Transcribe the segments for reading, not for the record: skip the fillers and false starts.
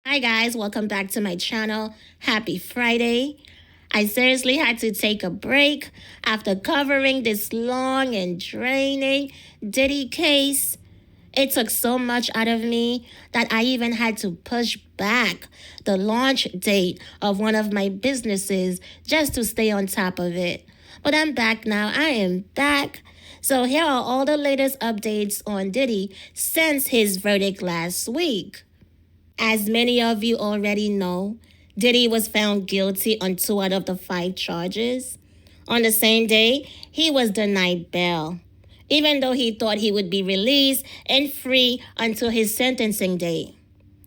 Hi guys, welcome back to my channel. Happy Friday. I seriously had to take a break after covering this long and draining Diddy case. It took so much out of me that I even had to push back the launch date of one of my businesses just to stay on top of it. But I'm back now. I am back. So here are all the latest updates on Diddy since his verdict last week. As many of you already know, Diddy was found guilty on 2 out of the 5 charges. On the same day, he was denied bail, even though he thought he would be released and free until his sentencing date.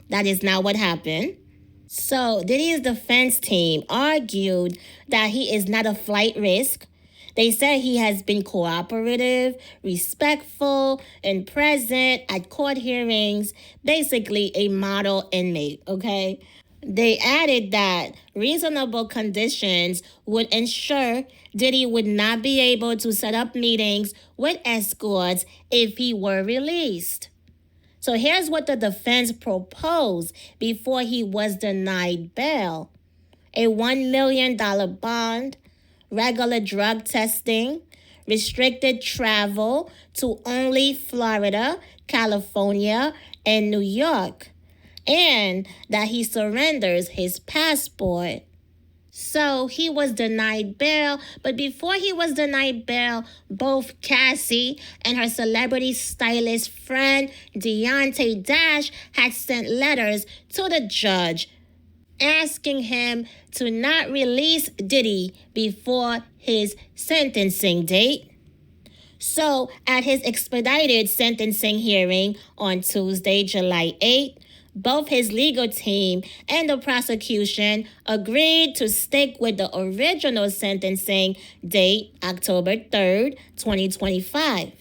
That is not what happened. So, Diddy's defense team argued that he is not a flight risk. They said he has been cooperative, respectful, and present at court hearings, basically a model inmate, okay? They added that reasonable conditions would ensure Diddy would not be able to set up meetings with escorts if he were released. So here's what the defense proposed before he was denied bail: a $1 million bond, regular drug testing, restricted travel to only Florida, California, and New York, and that he surrenders his passport. So he was denied bail, but before he was denied bail, both Cassie and her celebrity stylist friend DIDDY'S had sent letters to the judge asking him to not release Diddy before his sentencing date. So at his expedited sentencing hearing on Tuesday, July 8th, both his legal team and the prosecution agreed to stick with the original sentencing date, October 3rd, 2025.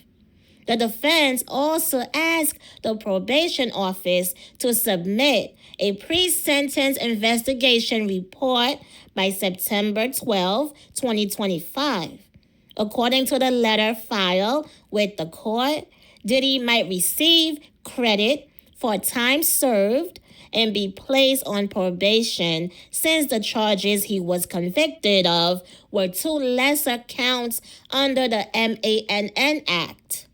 The defense also asked the probation office to submit a pre-sentence investigation report by September 12, 2025. According to the letter filed with the court, Diddy might receive credit for time served and be placed on probation since the charges he was convicted of were 2 lesser counts under the MANN Act.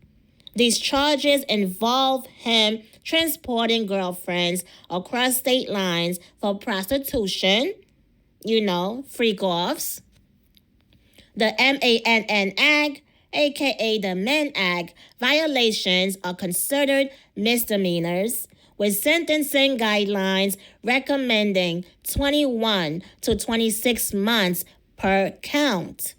These charges involve him transporting girlfriends across state lines for prostitution, freak-offs. The MANN Act, aka the Mann Act, violations are considered misdemeanors, with sentencing guidelines recommending 21 to 26 months per count.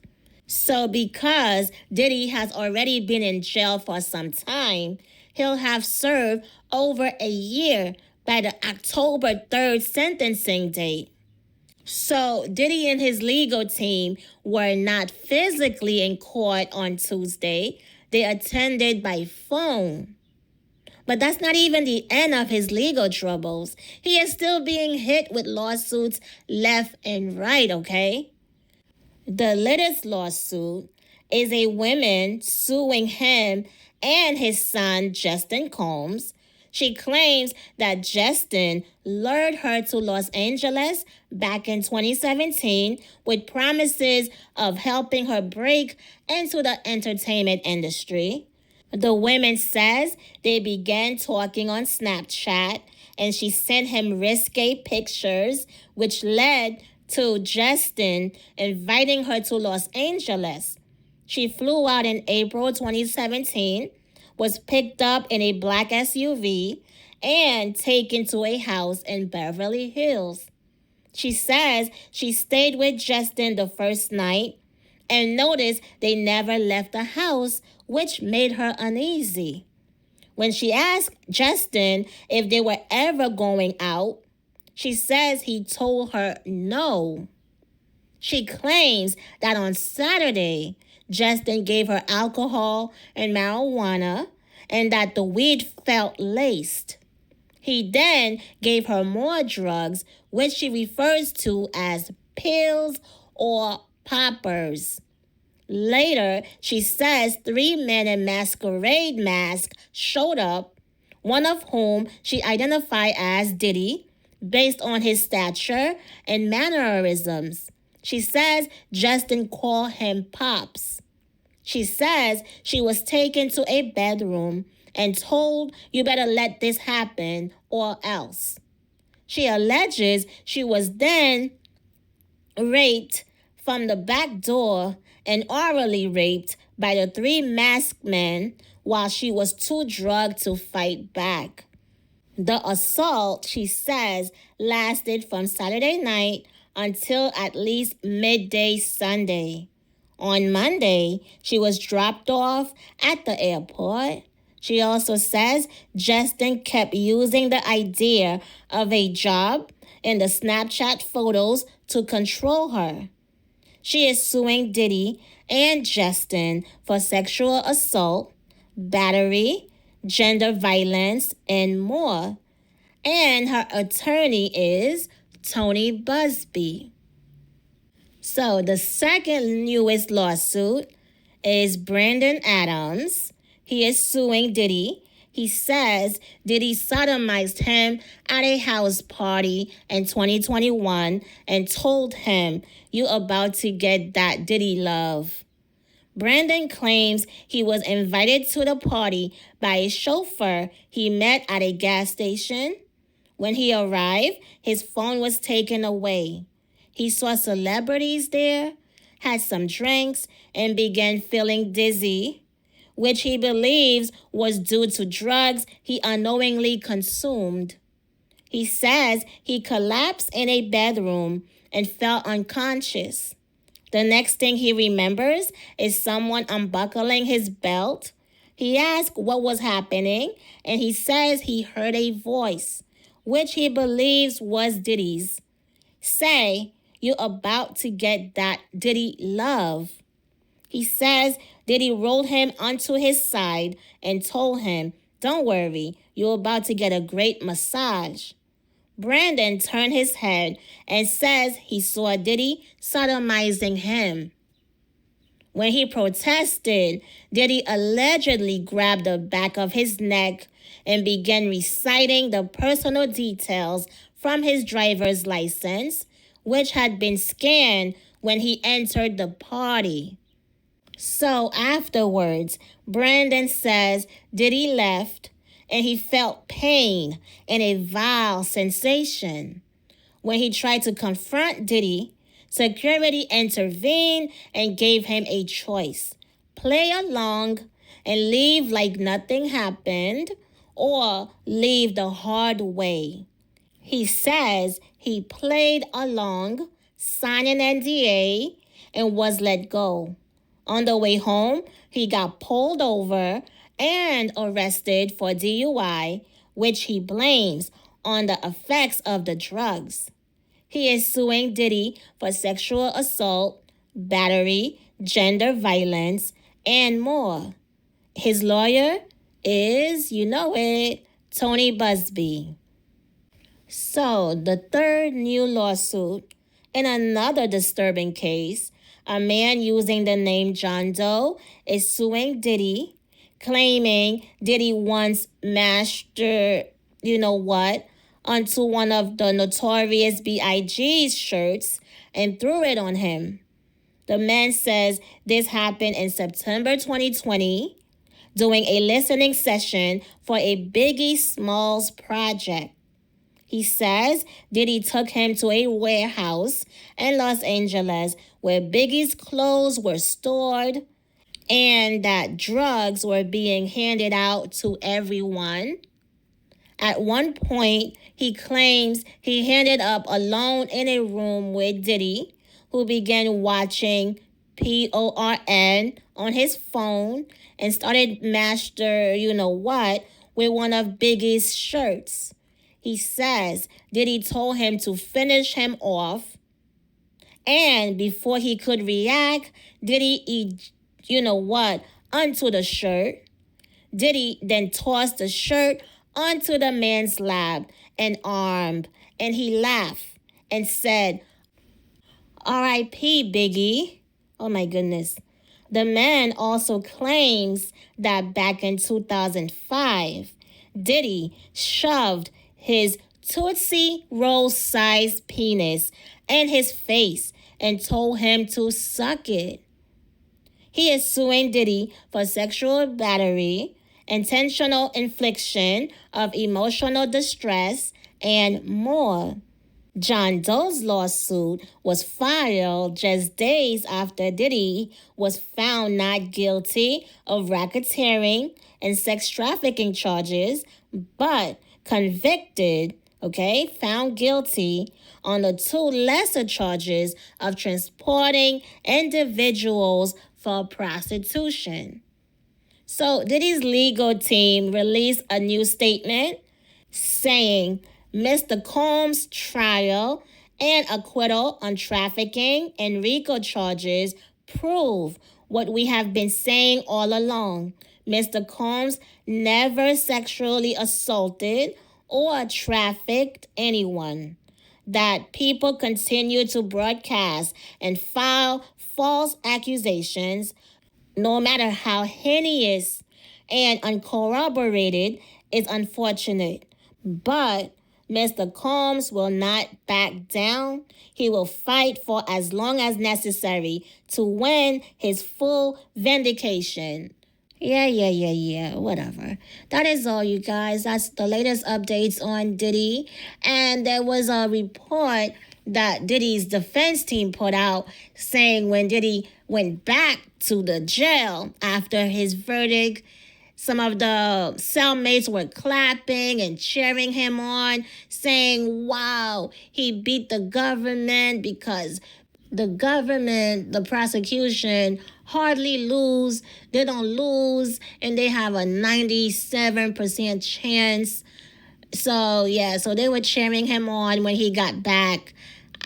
So because Diddy has already been in jail for some time, he'll have served over a year by the October 3rd sentencing date. So Diddy and his legal team were not physically in court on Tuesday. They attended by phone. But that's not even the end of his legal troubles. He is still being hit with lawsuits left and right, okay? The latest lawsuit is a woman suing him and his son, Justin Combs. She claims that Justin lured her to Los Angeles back in 2017 with promises of helping her break into the entertainment industry. The woman says they began talking on Snapchat and she sent him risque pictures, which led to Justin inviting her to Los Angeles. She flew out in April 2017, was picked up in a black SUV, and taken to a house in Beverly Hills. She says she stayed with Justin the first night and noticed they never left the house, which made her uneasy. When she asked Justin if they were ever going out, she says he told her no. She claims that on Saturday, Justin gave her alcohol and marijuana and that the weed felt laced. He then gave her more drugs, which she refers to as pills or poppers. Later, she says 3 men in masquerade masks showed up, one of whom she identified as Diddy, based on his stature and mannerisms. She says Justin called him Pops. She says she was taken to a bedroom and told, "You better let this happen or else." She alleges she was then raped from the back door and orally raped by the three masked men while she was too drugged to fight back. The assault, she says, lasted from Saturday night until at least midday Sunday. On Monday, she was dropped off at the airport. She also says Justin kept using the idea of a job in the Snapchat photos to control her. She is suing Diddy and Justin for sexual assault, battery, gender violence, and more. And her attorney is Tony Busby. So the second newest lawsuit is Brandon Adams. He is suing Diddy. He says Diddy sodomized him at a house party in 2021 and told him, "You about to get that Diddy love." Brandon claims he was invited to the party by a chauffeur he met at a gas station. When he arrived, his phone was taken away. He saw celebrities there, had some drinks, and began feeling dizzy, which he believes was due to drugs he unknowingly consumed. He says he collapsed in a bedroom and fell unconscious. The next thing he remembers is someone unbuckling his belt. He asks what was happening, and he says he heard a voice, which he believes was Diddy's, say, "You about to get that Diddy love." He says Diddy rolled him onto his side and told him, "Don't worry, you're about to get a great massage." Brandon turned his head and says he saw Diddy sodomizing him. When he protested, Diddy allegedly grabbed the back of his neck and began reciting the personal details from his driver's license, which had been scanned when he entered the party. So afterwards, Brandon says Diddy left and he felt pain and a vile sensation. When he tried to confront Diddy, security intervened and gave him a choice: play along and leave like nothing happened, or leave the hard way. He says he played along, signed an NDA, and was let go. On the way home, he got pulled over and arrested for DUI, which he blames on the effects of the drugs. He is suing Diddy for sexual assault, battery, gender violence, and more. His lawyer is, you know it, Tony Busby. So, the third new lawsuit, in another disturbing case, a man using the name John Doe is suing Diddy, claiming Diddy once mastered, you know what, onto one of the notorious B.I.G's shirts and threw it on him. The man says this happened in September 2020 during a listening session for a Biggie Smalls project. He says Diddy took him to a warehouse in Los Angeles where Biggie's clothes were stored and that drugs were being handed out to everyone. At one point, he claims he ended up alone in a room with Diddy, who began watching porn on his phone and started master you-know-what with one of Biggie's shirts. He says Diddy told him to finish him off, and before he could react, Diddy you-know-what onto the shirt. Diddy then tossed the shirt onto the man's lap and arm, and he laughed and said, "R.I.P. Biggie." Oh my goodness. The man also claims that back in 2005, Diddy shoved his Tootsie Roll-sized penis in his face and told him to suck it. He is suing Diddy for sexual battery, intentional infliction of emotional distress, and more. John Doe's lawsuit was filed just days after Diddy was found not guilty of racketeering and sex trafficking charges, but convicted, found guilty on the two lesser charges of transporting individuals for prostitution. So Diddy's legal team released a new statement saying Mr. Combs' trial and acquittal on trafficking and RICO charges prove what we have been saying all along. Mr. Combs never sexually assaulted or trafficked anyone. That people continue to broadcast and file false accusations, no matter how heinous and uncorroborated, is unfortunate. But Mr. Combs will not back down. He will fight for as long as necessary to win his full vindication. Yeah, whatever. That is all, you guys. That's the latest updates on Diddy. And there was a report that Diddy's defense team put out saying when Diddy went back to the jail after his verdict, some of the cellmates were clapping and cheering him on, saying, wow, he beat the government because the government, the prosecution, hardly lose. They don't lose, and they have a 97% chance. So they were cheering him on when he got back.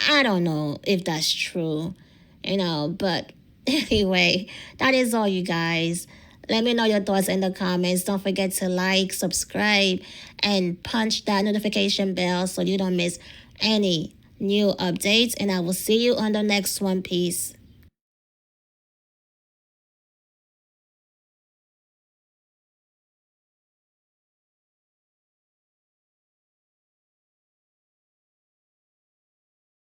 I don't know if that's true, but anyway, that is all, you guys. Let me know your thoughts in the comments. Don't forget to like, subscribe, and punch that notification bell so you don't miss any new updates. And I will see you on the next one. Peace.